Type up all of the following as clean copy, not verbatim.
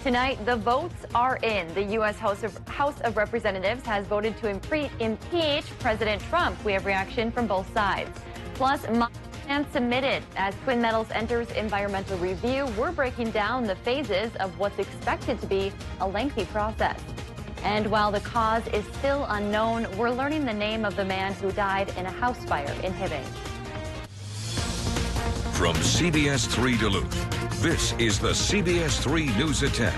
Tonight, the votes are in. The U.S. House of Representatives has voted to impeach President Trump. We have reaction from both sides. Plus, and submitted as Twin Metals enters environmental review. We're breaking down the phases of what's expected to be a lengthy process. And while the cause is still unknown, we're learning the name of the man who died in a house fire in Hibbing. From CBS3 Duluth, this is the CBS3 News at 10.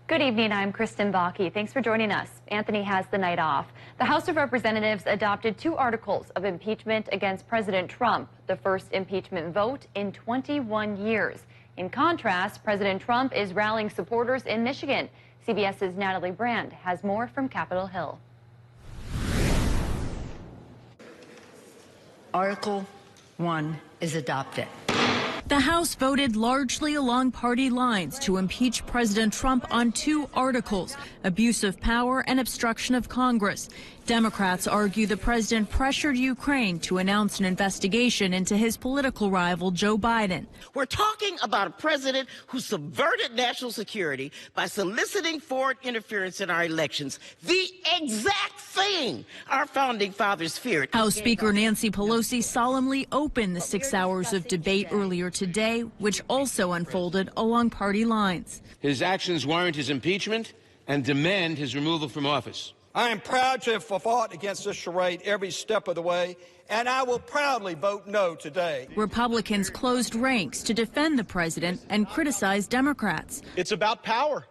Good evening, I'm Kristen Bakke. Thanks for joining us. Anthony has the night off. The House of Representatives adopted 2 articles of impeachment against President Trump, the first impeachment vote in 21 years. In contrast, President Trump is rallying supporters in Michigan. CBS's Natalie Brand has more from Capitol Hill. Article 1 is adopted. The House voted largely along party lines to impeach President Trump on 2 articles, abuse of power and obstruction of Congress. Democrats argue the president pressured Ukraine to announce an investigation into his political rival, Joe Biden. We're talking about a president who subverted national security by soliciting foreign interference in our elections, the exact thing our founding fathers feared. House Speaker Nancy Pelosi solemnly opened the 6 hours of debate earlier today, which also unfolded along party lines. His actions warrant his impeachment and demand his removal from office. I am proud to have fought against this charade every step of the way, and I will proudly vote no today. Republicans closed ranks to defend the president and criticize Democrats. It's about power.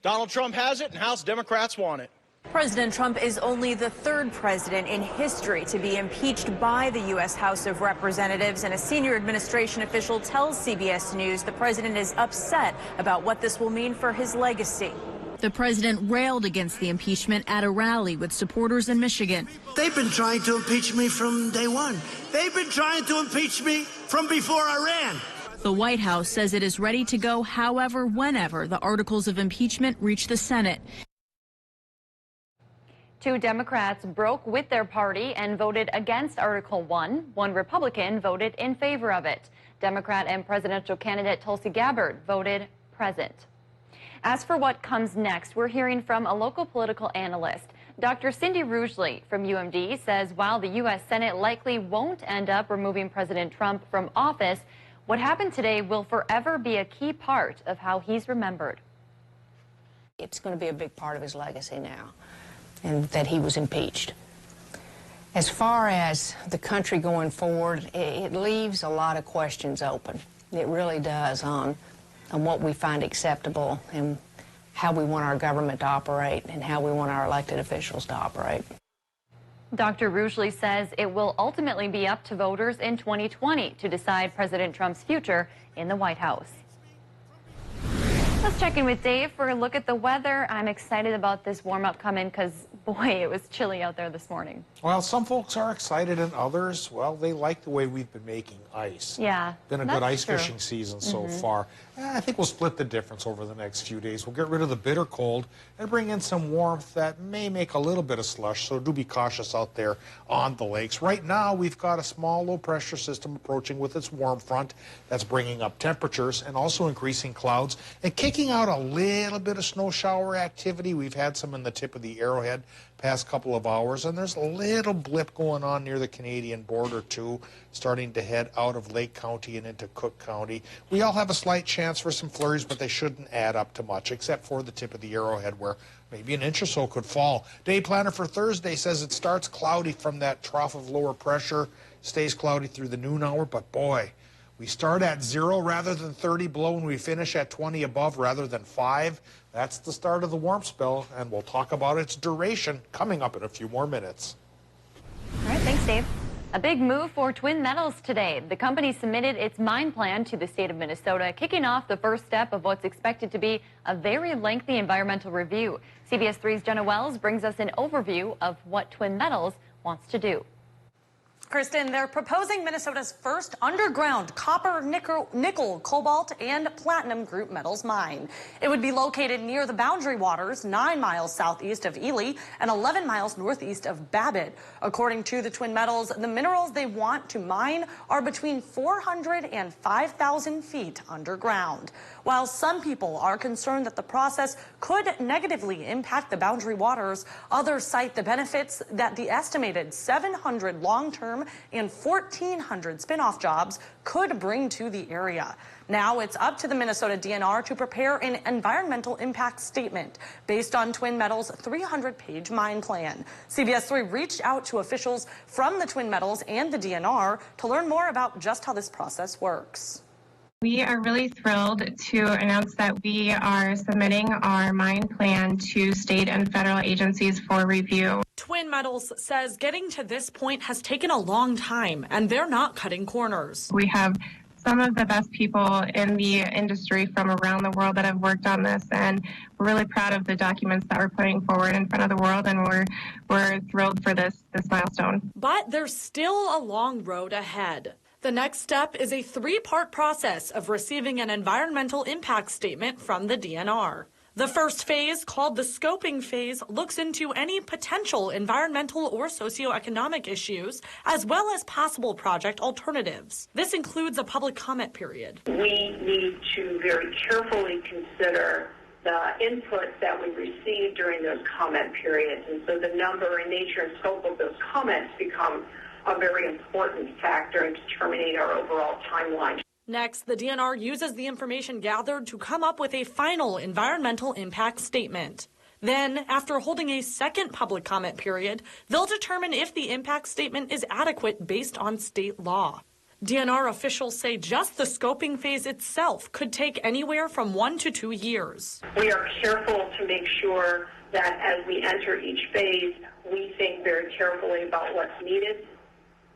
Donald Trump has it, and House Democrats want it. President Trump is only the 3rd president in history to be impeached by the U.S. House of Representatives, and a senior administration official tells CBS News the president is upset about what this will mean for his legacy. The president railed against the impeachment at a rally with supporters in Michigan. They've been trying to impeach me from day one. They've been trying to impeach me from before I ran. The White House says it is ready to go however, whenever the articles of impeachment reach the Senate. 2 Democrats broke with their party and voted against Article 1. 1 Republican voted in favor of it. Democrat and presidential candidate Tulsi Gabbard voted present. As for what comes next, we're hearing from a local political analyst. Dr. Cindy Rugeley from UMD says while the U.S. Senate likely won't end up removing President Trump from office, what happened today will forever be a key part of how he's remembered. It's going to be a big part of his legacy now, and that he was impeached. As far as the country going forward, it leaves a lot of questions open. It really does on what we find acceptable and how we want our government to operate and how we want our elected officials to operate. Dr. Rugeley says it will ultimately be up to voters in 2020 to decide President Trump's future in the White House. Let's check in with Dave for a look at the weather. I'm excited about this warm-up coming because, boy, it was chilly out there this morning. Well, some folks are excited and others, well, they like the way we've been making ice. Yeah. Been a good ice fishing season so far. I think we'll split the difference over the next few days. We'll get rid of the bitter cold and bring in some warmth that may make a little bit of slush, so do be cautious out there on the lakes. Right now, we've got a small low-pressure system approaching with its warm front that's bringing up temperatures and also increasing clouds and kicking out a little bit of snow shower activity. We've had some in the tip of the Arrowhead past couple of hours, and there's a little blip going on near the Canadian border too, starting to head out of Lake County and into Cook County. We all have a slight chance for some flurries, but they shouldn't add up to much, except for the tip of the Arrowhead where maybe an inch or so could fall. Day planner for Thursday says it starts cloudy from that trough of lower pressure, stays cloudy through the noon hour, but boy, we start at 0 rather than 30 below, and we finish at 20 above rather than 5. That's the start of the warm spell, and we'll talk about its duration coming up in a few more minutes. All right, thanks, Dave. A big move for Twin Metals today. The company submitted its mine plan to the state of Minnesota, kicking off the first step of what's expected to be a very lengthy environmental review. CBS3's Jenna Wells brings us an overview of what Twin Metals wants to do. Kristen, they're proposing Minnesota's first underground copper, nickel, cobalt, and platinum group metals mine. It would be located near the Boundary Waters, 9 miles southeast of Ely and 11 miles northeast of Babbitt. According to the Twin Metals, the minerals they want to mine are between 400 and 5,000 feet underground. While some people are concerned that the process could negatively impact the Boundary Waters, others cite the benefits that the estimated 700 long-term and 1,400 spin-off jobs could bring to the area. Now it's up to the Minnesota DNR to prepare an environmental impact statement based on Twin Metals' 300-page mine plan. CBS3 reached out to officials from the Twin Metals and the DNR to learn more about just how this process works. We are really thrilled to announce that we are submitting our mine plan to state and federal agencies for review. Twin Metals says getting to this point has taken a long time, and they're not cutting corners. We have some of the best people in the industry from around the world that have worked on this, and we're really proud of the documents that we're putting forward in front of the world, and we're thrilled for this milestone. But there's still a long road ahead. The next step is a 3-part process of receiving an environmental impact statement from the DNR. The first phase, called the scoping phase, looks into any potential environmental or socioeconomic issues, as well as possible project alternatives. This includes a public comment period. We need to very carefully consider the input that we receive during those comment periods, and so the number and nature and scope of those comments become a very important factor in determining our overall timeline. Next, the DNR uses the information gathered to come up with a final environmental impact statement. Then, after holding a second public comment period, they'll determine if the impact statement is adequate based on state law. DNR officials say just the scoping phase itself could take anywhere from 1 to 2 years. We are careful to make sure that as we enter each phase, we think very carefully about what's needed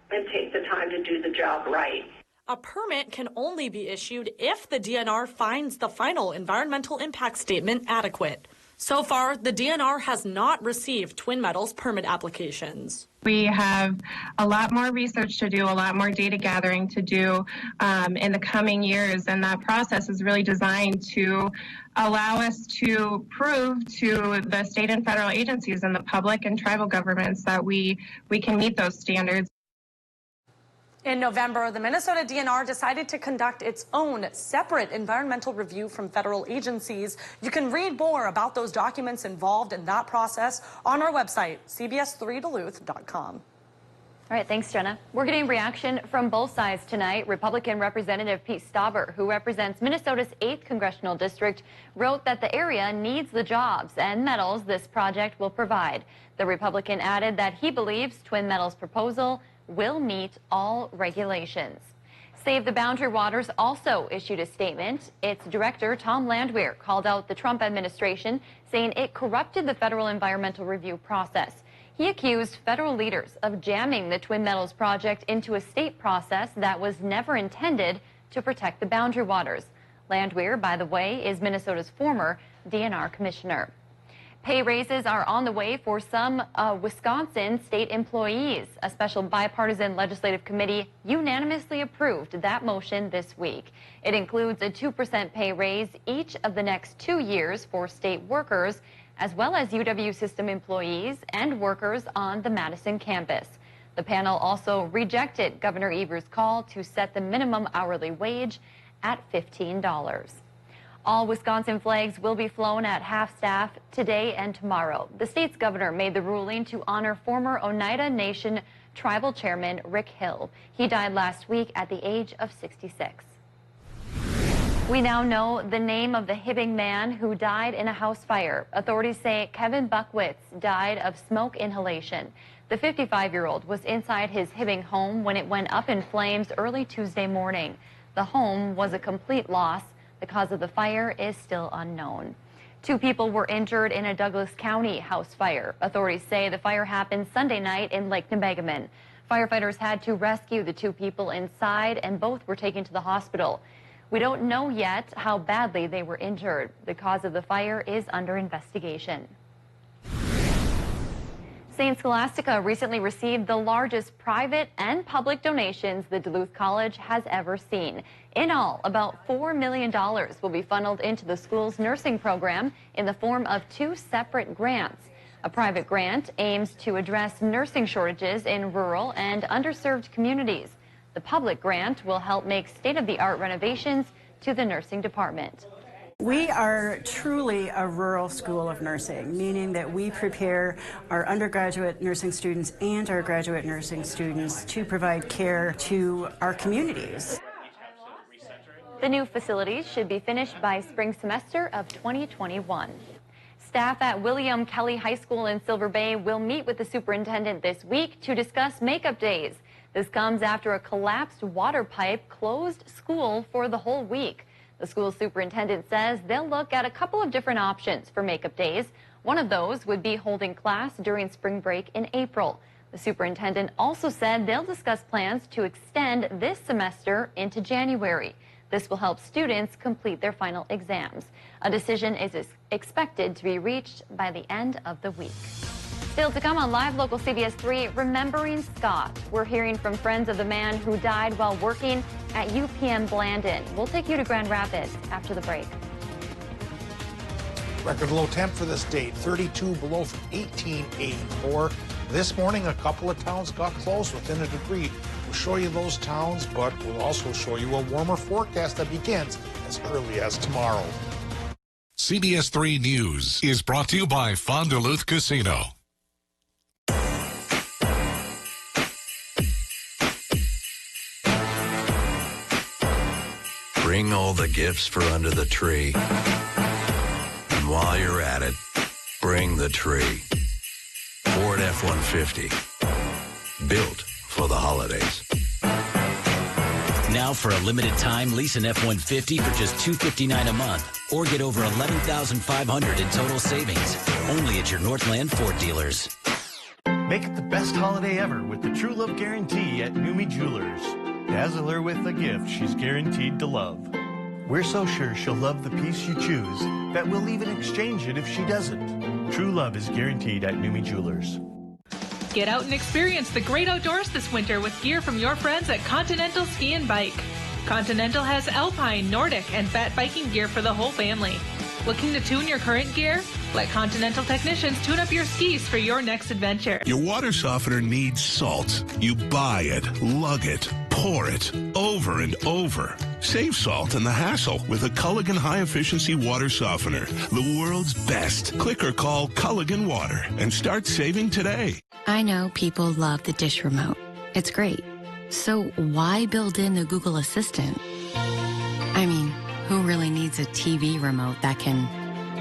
and take the time to do the job right. A permit can only be issued if the DNR finds the final environmental impact statement adequate. So far, the DNR has not received Twin Metals permit applications. We have a lot more research to do, a lot more data gathering to do in the coming years, and that process is really designed to allow us to prove to the state and federal agencies and the public and tribal governments that we can meet those standards. In November, the Minnesota DNR decided to conduct its own separate environmental review from federal agencies. You can read more about those documents involved in that process on our website, CBS3Duluth.com. All right, thanks, Jenna. We're getting reaction from both sides tonight. Republican Representative Pete Stauber, who represents Minnesota's 8th congressional district, wrote that the area needs the jobs and metals this project will provide. The Republican added that he believes Twin Metals' proposal will meet all regulations. Save the Boundary Waters also issued a statement. Its director, Tom Landwehr, called out the Trump administration, saying it corrupted the federal environmental review process. He accused federal leaders of jamming the Twin Metals project into a state process that was never intended to protect the Boundary Waters. Landwehr, by the way, is Minnesota's former DNR commissioner. Pay raises are on the way for some Wisconsin state employees. A special bipartisan legislative committee unanimously approved that motion this week. It includes a 2% pay raise each of the next 2 years for state workers, as well as UW system employees and workers on the Madison campus. The panel also rejected Governor Evers' call to set the minimum hourly wage at $15. All Wisconsin flags will be flown at half-staff today and tomorrow. The state's governor made the ruling to honor former Oneida Nation tribal chairman Rick Hill. He died last week at the age of 66. We now know the name of the Hibbing man who died in a house fire. Authorities say Kevin Buckwitz died of smoke inhalation. The 55-year-old was inside his Hibbing home when it went up in flames early Tuesday morning. The home was a complete loss. The cause of the fire is still unknown. 2 people were injured in a Douglas County house fire. Authorities say the fire happened Sunday night in Lake Nebegaman. Firefighters had to rescue the 2 people inside, and both were taken to the hospital. We don't know yet how badly they were injured. The cause of the fire is under investigation. St. Scholastica recently received the largest private and public donations the Duluth College has ever seen. In all, about $4 million will be funneled into the school's nursing program in the form of 2 separate grants. A private grant aims to address nursing shortages in rural and underserved communities. The public grant will help make state-of-the-art renovations to the nursing department. We are truly a rural school of nursing, meaning that we prepare our undergraduate nursing students and our graduate nursing students to provide care to our communities. The new facilities should be finished by spring semester of 2021. Staff at William Kelly High School in Silver Bay will meet with the superintendent this week to discuss makeup days. This comes after a collapsed water pipe closed school for the whole week. The school superintendent says they'll look at a couple of different options for makeup days. One of those would be holding class during spring break in April. The superintendent also said they'll discuss plans to extend this semester into January. This will help students complete their final exams. A decision is expected to be reached by the end of the week. Still to come on Live Local CBS3, Remembering Scott. We're hearing from friends of the man who died while working at UPM Blandon. We'll take you to Grand Rapids after the break. Record low temp for this date, 32 below from 1884. This morning, a couple of towns got close within a degree. We'll show you those towns, but we'll also show you a warmer forecast that begins as early as tomorrow. CBS3 News is brought to you by Fond du Luth Casino. Bring all the gifts for under the tree. And while you're at it, bring the tree. Ford F-150. Built for the holidays. Now for a limited time, lease an F-150 for just $259 a month. Or get over $11,500 in total savings. Only at your Northland Ford dealers. Make it the best holiday ever with the True Love Guarantee at Numi Jewelers. Dazzle her with a gift she's guaranteed to love. We're so sure she'll love the piece you choose that we'll even exchange it if she doesn't. True love is guaranteed at Numi Jewelers. Get out and experience the great outdoors this winter with gear from your friends at Continental Ski and Bike. Continental has alpine, Nordic, and fat biking gear for the whole family. Looking to tune your current gear? Let Continental technicians tune up your skis for your next adventure. Your water softener needs salt. You buy it, lug it, pour it, over and over. Save salt and the hassle with a Culligan high-efficiency water softener, the world's best. Click or call Culligan Water and start saving today. I know people love the dish remote. It's great. So why build in the Google Assistant? I mean, who really needs a TV remote that can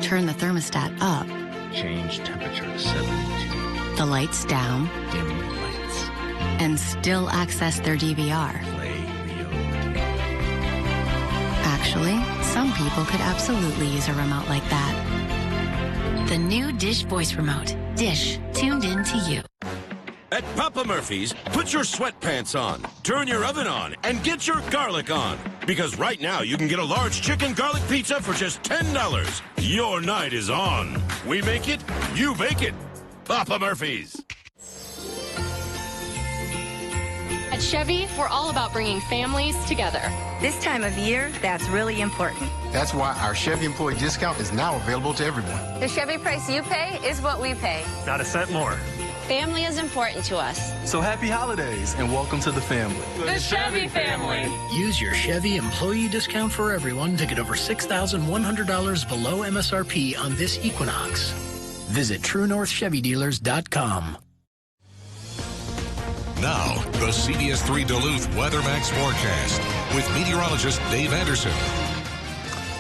turn the thermostat up, change temperature to 72, the lights down, dim lights, and still access their DVR? play Rio? Actually, some people could absolutely use a remote like that. The new Dish Voice Remote. Dish, tuned in to you. At Papa Murphy's, put your sweatpants on, turn your oven on, and get your garlic on. Because right now you can get a large chicken garlic pizza for just $10. Your night is on. We make it, you bake it. Papa Murphy's. At Chevy, we're all about bringing families together. This time of year, that's really important. That's why our Chevy employee discount is now available to everyone. The Chevy price you pay is what we pay. Not a cent more. Family is important to us. So happy holidays and welcome to the family. The Chevy family. Use your Chevy employee discount for everyone to get over $6,100 below MSRP on this Equinox. Visit TrueNorthChevyDealers.com. Now, the CBS3 Duluth WeatherMax forecast with meteorologist Dave Anderson.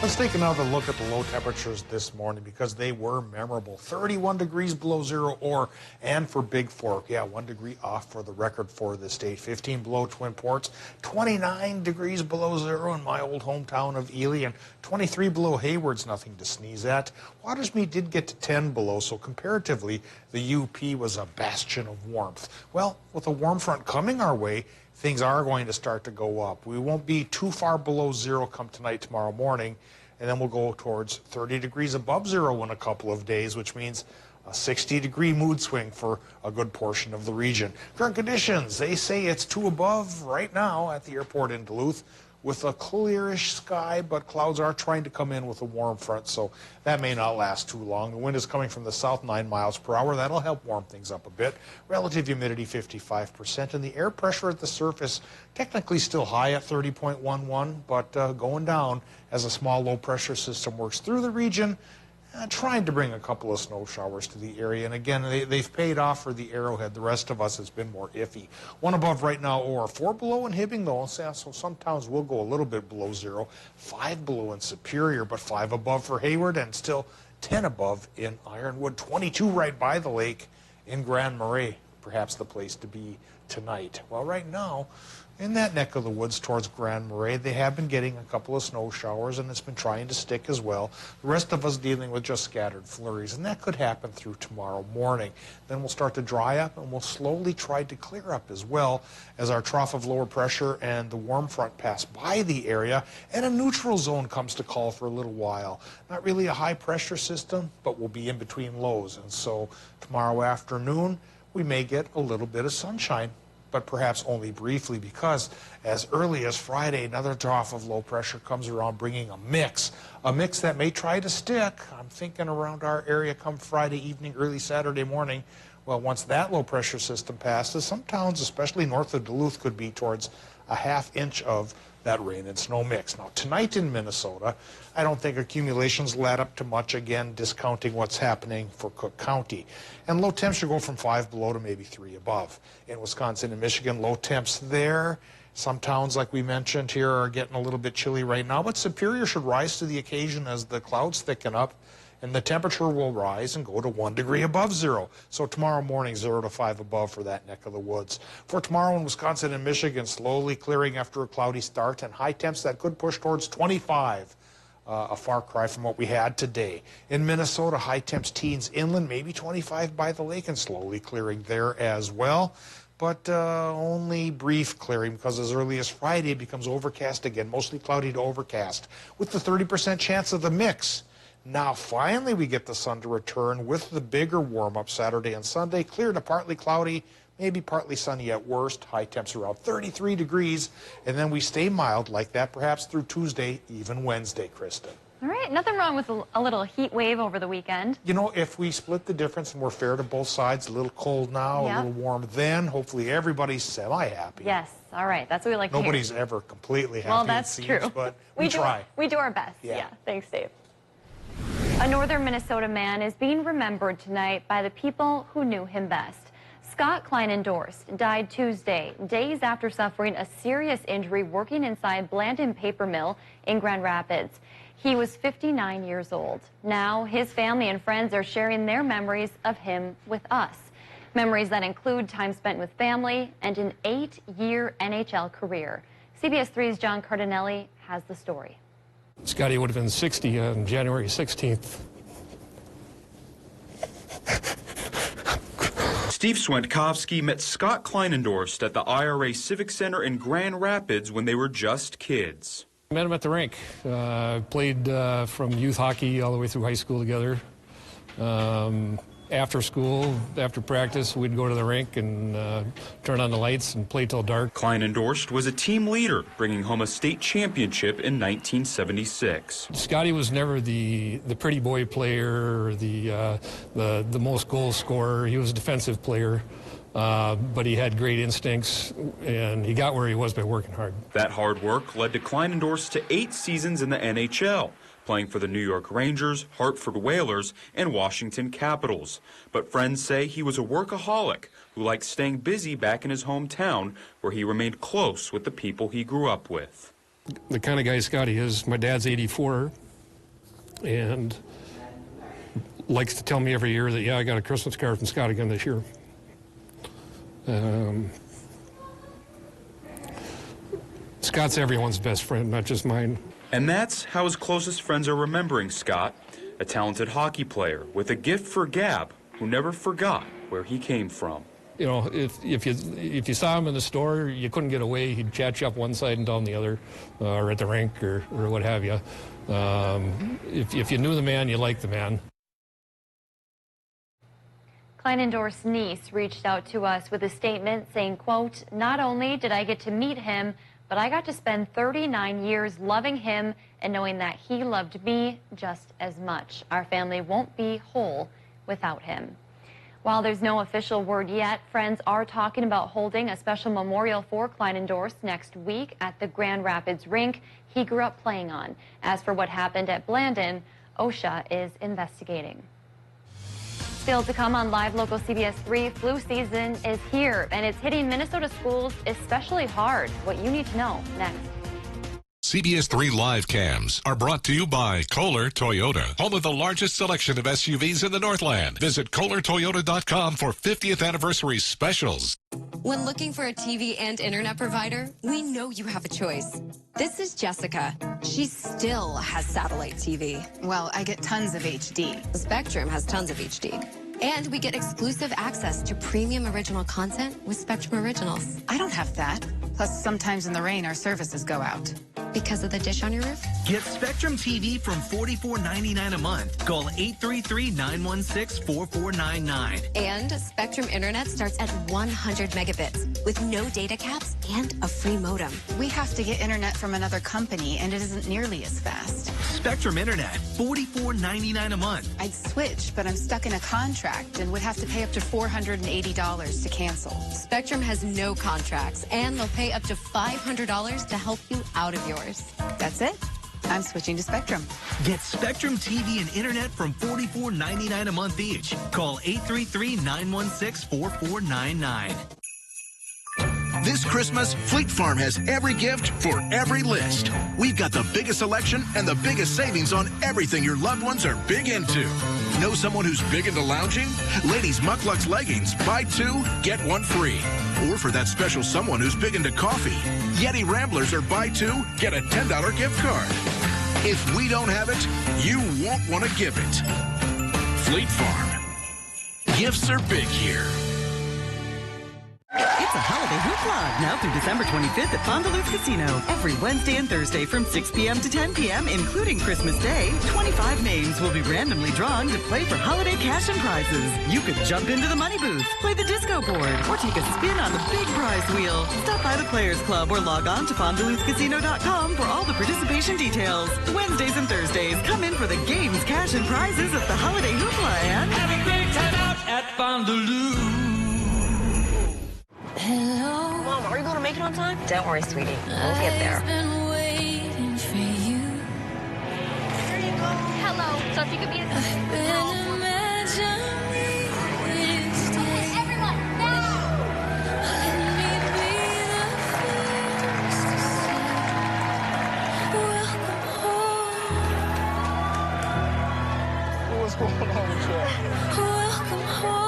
Let's take another look at the low temperatures this morning because they were memorable. 31 degrees below zero and for Big Fork. Yeah, 1 degree off for the record for this state. 15 below Twin Ports, 29 degrees below zero in my old hometown of Ely, and 23 below Hayward's nothing to sneeze at. Watersmeet did get to 10 below, so comparatively, the UP was a bastion of warmth. Well, with a warm front coming our way, things are going to start to go up. We won't be too far below zero come tonight, tomorrow morning, and then we'll go towards 30 degrees above zero in a couple of days, which means A 60-degree mood swing for a good portion of the region. Current conditions, they say it's 2 above right now at the airport in Duluth with a clearish sky, but clouds are trying to come in with a warm front, so that may not last too long. The wind is coming from the south 9 miles per hour. That'll help warm things up a bit. Relative humidity 55%, and the air pressure at the surface technically still high at 30.11, but going down as a small low pressure system works through the region, trying to bring a couple of snow showers to the area. And again, they've paid off for the Arrowhead. The rest of us has been more iffy. 1 above right now, or 4 below in Hibbing, though. So some towns will go a little bit below 0. 5 below in Superior, but 5 above for Hayward, and still 10 above in Ironwood. 22 right by the lake in Grand Marais. Perhaps the place to be tonight. Well, right now, in that neck of the woods towards Grand Marais, they have been getting a couple of snow showers, and it's been trying to stick as well. The rest of us dealing with just scattered flurries, and that could happen through tomorrow morning. Then we'll start to dry up, and we'll slowly try to clear up as well as our trough of lower pressure and the warm front pass by the area, and a neutral zone comes to call for a little while. Not really a high pressure system, but we'll be in between lows, and so tomorrow afternoon we may get a little bit of sunshine, but perhaps only briefly, because as early as Friday, another trough of low pressure comes around bringing a mix that may try to stick. I'm thinking around our area come Friday evening, early Saturday morning. Well, once that low pressure system passes, some towns, especially north of Duluth, could be towards a ½ inch of that rain and snow mix. Now, tonight in Minnesota, I don't think accumulations will add up to much, again, discounting what's happening for Cook County. And low temps should go from 5 below to maybe 3 above. In Wisconsin and Michigan, low temps there. Some towns, like we mentioned here, are getting a little bit chilly right now, but Superior should rise to the occasion as the clouds thicken up, and the temperature will rise and go to 1 degree above 0. So tomorrow morning, 0 to 5 above for that neck of the woods. For tomorrow in Wisconsin and Michigan, slowly clearing after a cloudy start, and high temps that could push towards 25. A far cry from what we had today. In Minnesota, high temps teens inland, maybe 25 by the lake, and slowly clearing there as well. But only brief clearing, because as early as Friday it becomes overcast again, mostly cloudy to overcast, with the 30% chance of the mix. Now finally we get the sun to return with the bigger warm-up Saturday and Sunday, clear to partly cloudy, maybe partly sunny at worst, high temps around 33 degrees, and then we stay mild like that perhaps through Tuesday, even Wednesday, Kristen. All right, nothing wrong with a little heat wave over the weekend. You know, if we split the difference and we're fair to both sides, a little cold now, a little warm then, hopefully everybody's semi-happy. Yes, all right, that's what we like to hear. Nobody's ever completely happy, well, that's it seems, true. But we try. We do our best, yeah. Thanks, Dave. A northern Minnesota man is being remembered tonight by the people who knew him best. Scott Klein-Endorst died Tuesday, days after suffering a serious injury working inside Blandon Paper Mill in Grand Rapids. He was 59 years old. Now his family and friends are sharing their memories of him with us. Memories that include time spent with family and an 8-year NHL career. CBS 3's John Cardinelli has the story. Scotty would have been 60 on January 16th. Steve Swentkovsky met Scott Klein-Endorst at the IRA Civic Center in Grand Rapids when they were just kids. I met him at the rink. Played from youth hockey all the way through high school together. After school, after practice, we'd go to the rink and turn on the lights and play till dark. Klein-Endorst was a team leader, bringing home a state championship in 1976. Scotty was never the pretty boy player or the most goal scorer. He was a defensive player, but he had great instincts, and he got where he was by working hard. That hard work led to Klein-Endorst to 8 seasons in the NHL. Playing for the New York Rangers, Hartford Whalers, and Washington Capitals. But friends say he was a workaholic who liked staying busy back in his hometown, where he remained close with the people he grew up with. The kind of guy Scotty is, my dad's 84, and likes to tell me every year that, yeah, I got a Christmas card from Scott again this year. Scott's everyone's best friend, not just mine. And that's how his closest friends are remembering Scott, a talented hockey player with a gift for gab who never forgot where he came from. You know, if you saw him in the store, you couldn't get away. He'd chat you up one side and down the other, or at the rink or what have you. If you knew the man, you liked the man. Kleinendorf's niece reached out to us with a statement saying, quote, "Not only did I get to meet him, but I got to spend 39 years loving him and knowing that he loved me just as much. Our family won't be whole without him." While there's no official word yet, friends are talking about holding a special memorial for Kleinendorf next week at the Grand Rapids rink he grew up playing on. As for what happened at Blandon, OSHA is investigating. Still to come on Live Local CBS3, flu season is here, and it's hitting Minnesota schools especially hard. What you need to know next. CBS3 live cams are brought to you by Kohler Toyota, home of the largest selection of SUVs in the Northland. Visit KohlerToyota.com for 50th anniversary specials. When looking for a TV and internet provider, we know you have a choice. This is Jessica. She still has satellite TV. Well, I get tons of HD. Spectrum has tons of HD. And we get exclusive access to premium original content with Spectrum Originals. I don't have that. Plus, sometimes in the rain, our services go out. Because of the dish on your roof? Get Spectrum TV from $44.99 a month. Call 833-916-4499. And Spectrum Internet starts at 100 megabits with no data caps and a free modem. We have to get internet from another company, and it isn't nearly as fast. Spectrum Internet, $44.99 a month. I'd switch, but I'm stuck in a contract and would have to pay up to $480 to cancel. Spectrum has no contracts, and they'll pay up to $500 to help you out of yours. That's it. I'm switching to Spectrum. Get Spectrum TV and internet from $44.99 a month each. Call 833-916-4499. This Christmas, Fleet Farm has every gift for every list. We've got the biggest selection and the biggest savings on everything your loved ones are big into. Know someone who's big into lounging? Ladies Mucklucks leggings, buy 2, get 1 free. Or for that special someone who's big into coffee, Yeti Ramblers are buy 2, get a $10 gift card. If we don't have it, you won't want to give it. Fleet Farm. Gifts are big here. It's a holiday hoopla, now through December 25th at Duluth Casino. Every Wednesday and Thursday from 6 p.m. to 10 p.m., including Christmas Day, 25 names will be randomly drawn to play for holiday cash and prizes. You could jump into the money booth, play the disco board, or take a spin on the big prize wheel. Stop by the Players Club or log on to FonduluthCasino.com for all the participation details. Wednesdays and Thursdays, come in for the games, cash, and prizes at the holiday hoopla and have a great time out at Duluth. Hello. Mom, are you going to make it on time? Don't worry, sweetie. We'll get there. I've been waiting for you. There you go. Hello. So if you could be a everyone, now! What's going on with you? Welcome home.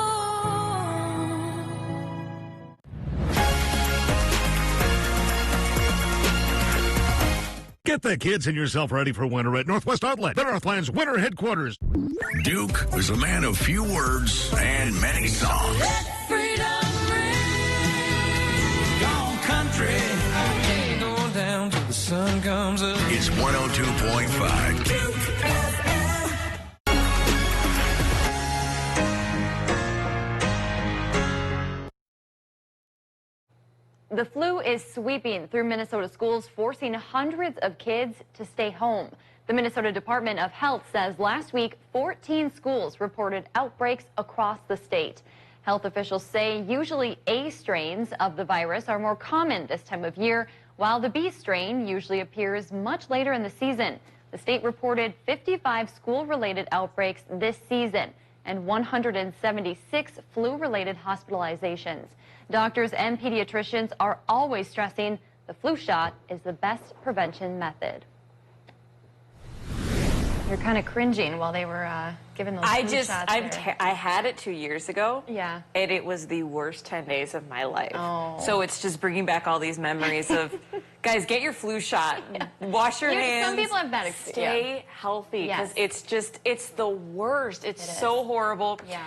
Get the kids and yourself ready for winter at Northwest Outlet, the Northland's winter headquarters. Duke was a man of few words and many songs. Freedom ring. Gone country. Ain't going down till the sun comes up. It's 102.5 Duke. The flu is sweeping through Minnesota schools, forcing hundreds of kids to stay home. The Minnesota Department of Health says last week 14 schools reported outbreaks across the state. Health officials say usually A strains of the virus are more common this time of year, while the B strain usually appears much later in the season. The state reported 55 school-related outbreaks this season and 176 flu-related hospitalizations. Doctors and pediatricians are always stressing the flu shot is the best prevention method. You're kind of cringing while they were giving those flu shots. I had it 2 years ago. Yeah. And it was the worst 10 days of my life. Oh. So it's just bringing back all these memories of, guys, get your flu shot. Wash your hands. Some people have bad experience. Stay healthy. Because it's the worst. It's so horrible. Yeah.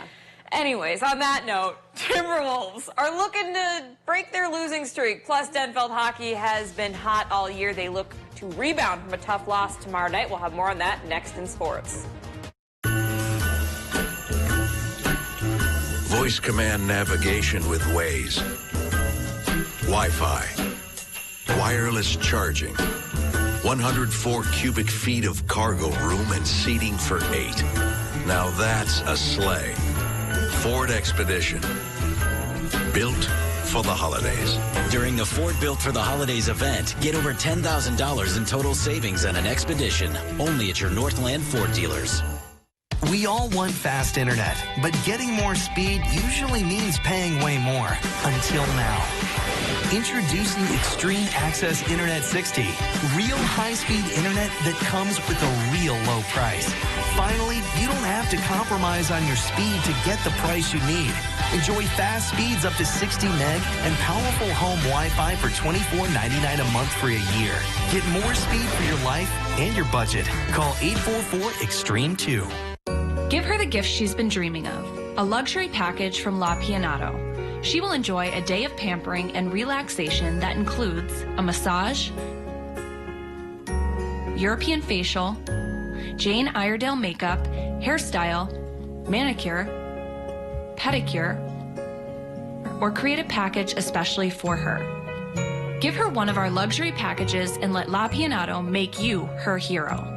Anyways, on that note, Timberwolves are looking to break their losing streak. Plus, Denfeld hockey has been hot all year. They look to rebound from a tough loss tomorrow night. We'll have more on that next in sports. Voice voice command navigation with Waze, Wi-Fi, wireless charging, 104 cubic feet of cargo room and seating for 8. Now that's a sleigh. Ford Expedition, built for the holidays. During the Ford Built for the Holidays event, get over $10,000 in total savings on an Expedition, only at your Northland Ford dealers. We all want fast internet, but getting more speed usually means paying way more. Until now. Introducing Extreme Access Internet 60. Real high-speed internet that comes with a real low price. Finally, you don't have to compromise on your speed to get the price you need. Enjoy fast speeds up to 60 meg and powerful home Wi-Fi for $24.99 a month for a year. Get more speed for your life and your budget. Call 844-EXTREME2. Give her the gift she's been dreaming of, a luxury package from La Pianato. She will enjoy a day of pampering and relaxation that includes a massage, European facial, Jane Iredale makeup, hairstyle, manicure, pedicure, or create a package especially for her. Give her one of our luxury packages and let La Pianato make you her hero.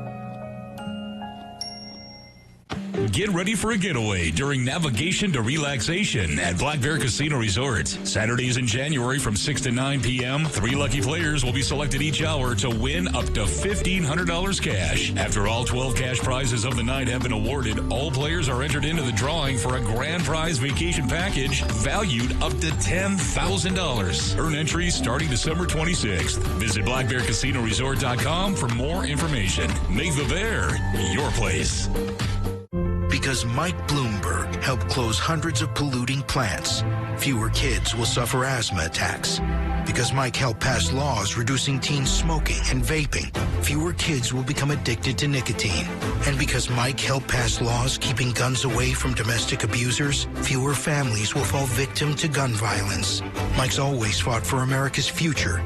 Get ready for a getaway during Navigation to Relaxation at Black Bear Casino Resort. Saturdays in January from 6 to 9 p.m., 3 lucky players will be selected each hour to win up to $1,500 cash. After all 12 cash prizes of the night have been awarded, all players are entered into the drawing for a grand prize vacation package valued up to $10,000. Earn entries starting December 26th. Visit blackbearcasinoresort.com for more information. Make the Bear your place. Because Mike Bloomberg helped close hundreds of polluting plants, fewer kids will suffer asthma attacks. Because Mike helped pass laws reducing teen smoking and vaping, fewer kids will become addicted to nicotine. And because Mike helped pass laws keeping guns away from domestic abusers, fewer families will fall victim to gun violence. Mike's always fought for America's future,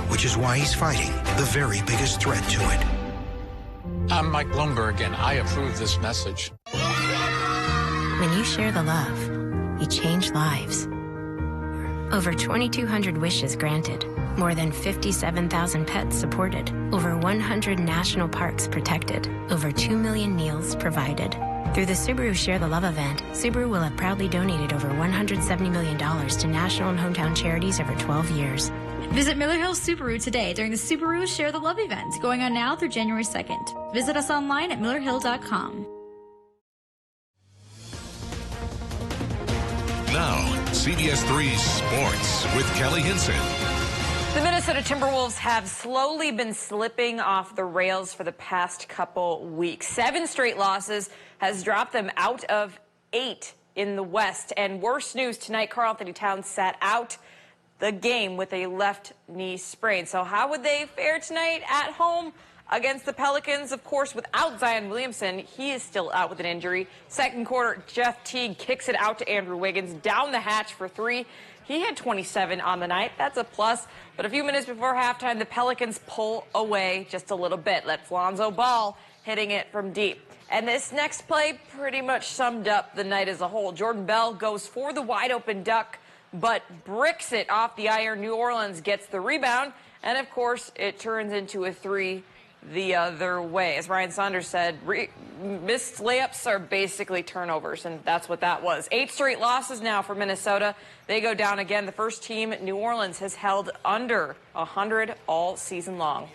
which is why he's fighting the very biggest threat to it. I'm Mike Bloomberg, and I approve this message. When you share the love, you change lives. Over 2,200 wishes granted, more than 57,000 pets supported, over 100 national parks protected, over 2 million meals provided. Through the Subaru Share the Love event, Subaru will have proudly donated over $170 million to national and hometown charities over 12 years. Visit Miller Hill Subaru today during the Subaru Share the Love event, going on now through January 2nd. Visit us online at millerhill.com. Now, CBS3 Sports with Kelly Hinson. The Minnesota Timberwolves have slowly been slipping off the rails for the past couple weeks. 7 straight losses has dropped them out of 8 in the West. And worse news tonight, Karl Anthony Towns sat out the game with a left knee sprain. So how would they fare tonight at home against the Pelicans? Of course, without Zion Williamson, he is still out with an injury. Second quarter, Jeff Teague kicks it out to Andrew Wiggins down the hatch for 3. He had 27 on the night. That's a plus. But a few minutes before halftime, the Pelicans pull away just a little bit. Let Lonzo Ball hitting it from deep. And this next play pretty much summed up the night as a whole. Jordan Bell goes for the wide open duck, but bricks it off the iron. New Orleans gets the rebound. And, of course, it turns into a 3 the other way. As Ryan Saunders said, missed layups are basically turnovers, and that's what that was. 8 straight losses now for Minnesota. They go down again. The first team, New Orleans, has held under 100 all season long.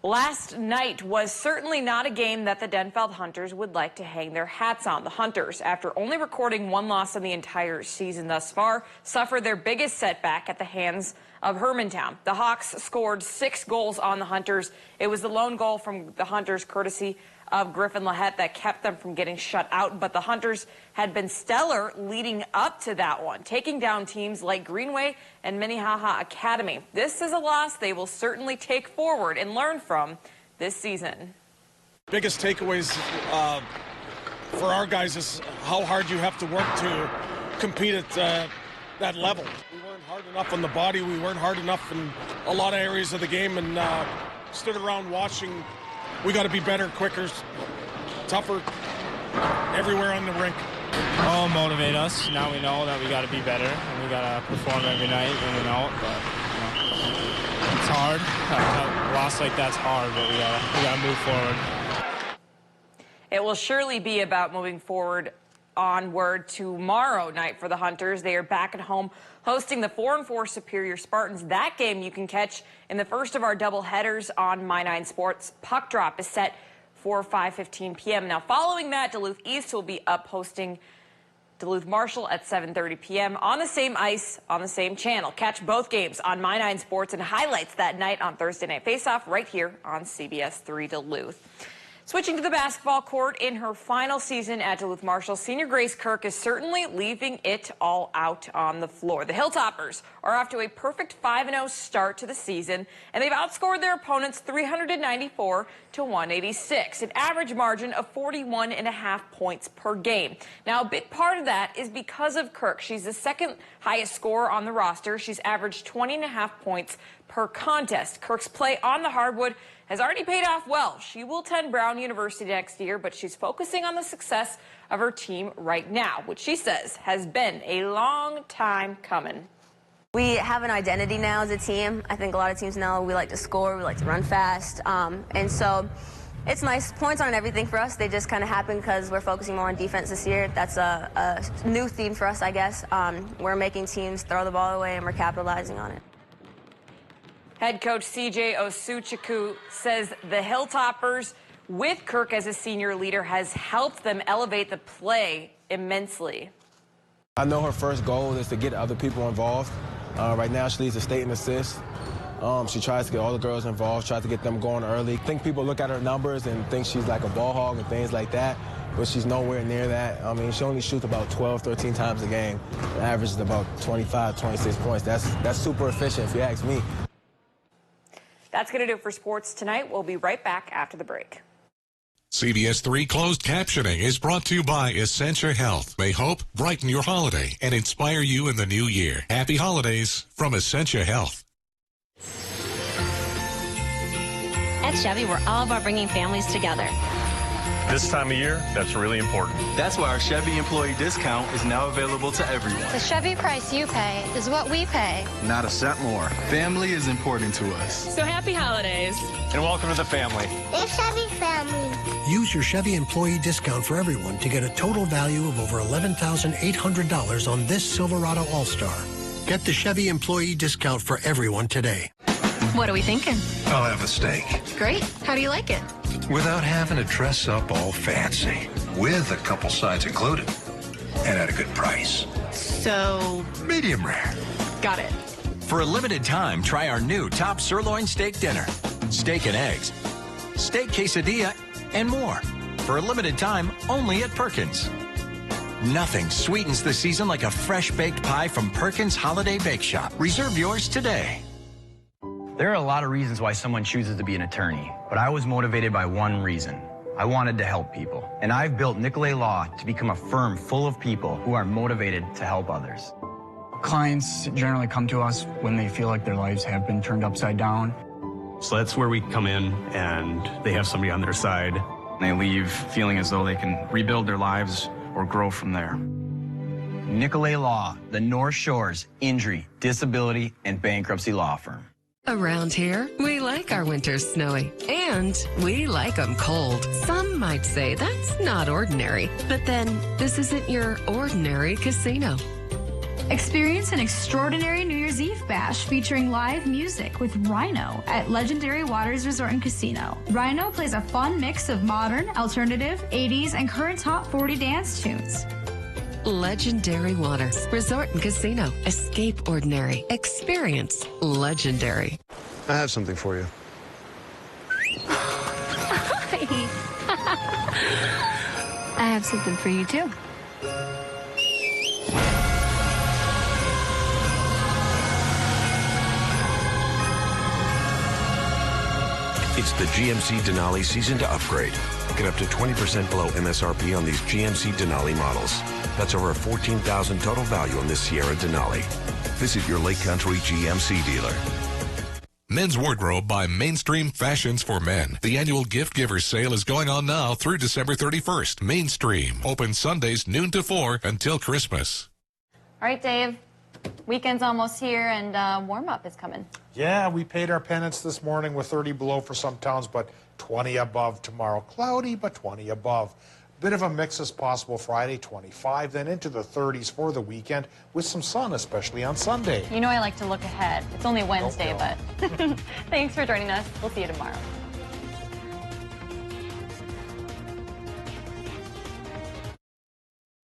Last night was certainly not a game that the Denfeld Hunters would like to hang their hats on. The Hunters, after only recording 1 loss in the entire season thus far, suffered their biggest setback at the hands of Hermantown. The Hawks scored 6 goals on the Hunters. It was the lone goal from the Hunters, courtesy of Griffin Lahette, that kept them from getting shut out. But the Hunters had been stellar leading up to that one, taking down teams like Greenway and Minnehaha Academy. This is a loss they will certainly take forward and learn from this season. Biggest takeaways for our guys is how hard you have to work to compete at that level. We weren't hard enough on the body. We weren't hard enough in a lot of areas of the game, and stood around watching. We got to be better, quicker, tougher, everywhere on the rink. Oh, motivate us. Now we know that we got to be better and we got to perform every night in and out. But it's hard. A loss like that's hard, but we got to move forward. It will surely be about moving forward onward tomorrow night for the Hunters. They are back at home hosting the 4-4 Superior Spartans. That game you can catch in the first of our double headers on My 9 Sports. Puck drop is set for 5:15 p.m. Now, following that, Duluth East will be up hosting Duluth Marshall at 7:30 p.m. on the same ice, on the same channel. Catch both games on My 9 Sports and highlights that night on Thursday Night Faceoff right here on CBS3 Duluth. Switching to the basketball court, in her final season at Duluth Marshall, senior Grace Kirk is certainly leaving it all out on the floor. The Hilltoppers are off to a perfect 5-0 start to the season, and they've outscored their opponents 394 to 186, an average margin of 41.5 points per game. Now, a big part of that is because of Kirk. She's the second highest scorer on the roster. She's averaged 20.5 points per contest. Kirk's play on the hardwood has already paid off well. She will attend Brown University next year, but she's focusing on the success of her team right now, which she says has been a long time coming. We have an identity now as a team. I think a lot of teams now, we like to score, we like to run fast, and so it's nice. Points aren't everything for us. They just kind of happen because we're focusing more on defense this year. That's a new theme for us, I guess. We're making teams throw the ball away, and we're capitalizing on it. Head coach C.J. Osuchukwu says the Hilltoppers, with Kirk as a senior leader, has helped them elevate the play immensely. I know her first goal is to get other people involved. Right now she leads the state in assists. She tries to get all the girls involved, tries to get them going early. I think people look at her numbers and think she's like a ball hog and things like that, but she's nowhere near that. I mean, she only shoots about 12, 13 times a game. The average is about 25, 26 points. That's super efficient if you ask me. That's going to do it for sports tonight. We'll be right back after the break. CBS 3 closed captioning is brought to you by Essentia Health. May hope brighten your holiday and inspire you in the new year. Happy holidays from Essentia Health. At Chevy, we're all about bringing families together. This time of year, that's really important. That's why our Chevy employee discount is now available to everyone. The Chevy price you pay is what we pay. Not a cent more. Family is important to us. So happy holidays. And welcome to the family. The Chevy family. Use your Chevy employee discount for everyone to get a total value of over $11,800 on this Silverado All-Star. Get the Chevy employee discount for everyone today. What are we thinking? I'll have a steak. Great. How do you like it? Without having to dress up all fancy. With a couple sides included. And at a good price. So... medium rare. Got it. For a limited time, try our new top sirloin steak dinner. Steak and eggs. Steak quesadilla and more. For a limited time, only at Perkins. Nothing sweetens the season like a fresh baked pie from Perkins Holiday Bake Shop. Reserve yours today. There are a lot of reasons why someone chooses to be an attorney, but I was motivated by one reason. I wanted to help people. And I've built Nicolay Law to become a firm full of people who are motivated to help others. Clients generally come to us when they feel like their lives have been turned upside down. So that's where we come in and they have somebody on their side. They leave feeling as though they can rebuild their lives or grow from there. Nicolay Law, the North Shore's injury, disability, and bankruptcy law firm. Around here, we like our winters snowy, and we like them cold. Some might say that's not ordinary, but then this isn't your ordinary casino. Experience an extraordinary New Year's Eve bash featuring live music with Rhino at Legendary Waters Resort and Casino. Rhino plays a fun mix of modern, alternative, 80s, and current top 40 dance tunes. Legendary Waters Resort and Casino. Escape ordinary. Experience legendary. I have something for you. I have something for you, too. It's the GMC Denali season to upgrade. Get up to 20% below MSRP on these GMC Denali models. That's over $14,000 total value on this Sierra Denali. Visit your Lake Country GMC dealer. Men's Wardrobe by Mainstream Fashions for Men. The annual gift giver sale is going on now through December 31st. Mainstream, open Sundays noon to 4 until Christmas. All right, Dave. Weekend's almost here, and warm-up is coming. Yeah, we paid our penance this morning with 30 below for some towns, but 20 above tomorrow. Cloudy, but 20 above. Bit of a mix as possible Friday, 25, then into the 30s for the weekend with some sun, especially on Sunday. You know I like to look ahead. It's only Wednesday, but thanks for joining us. We'll see you tomorrow.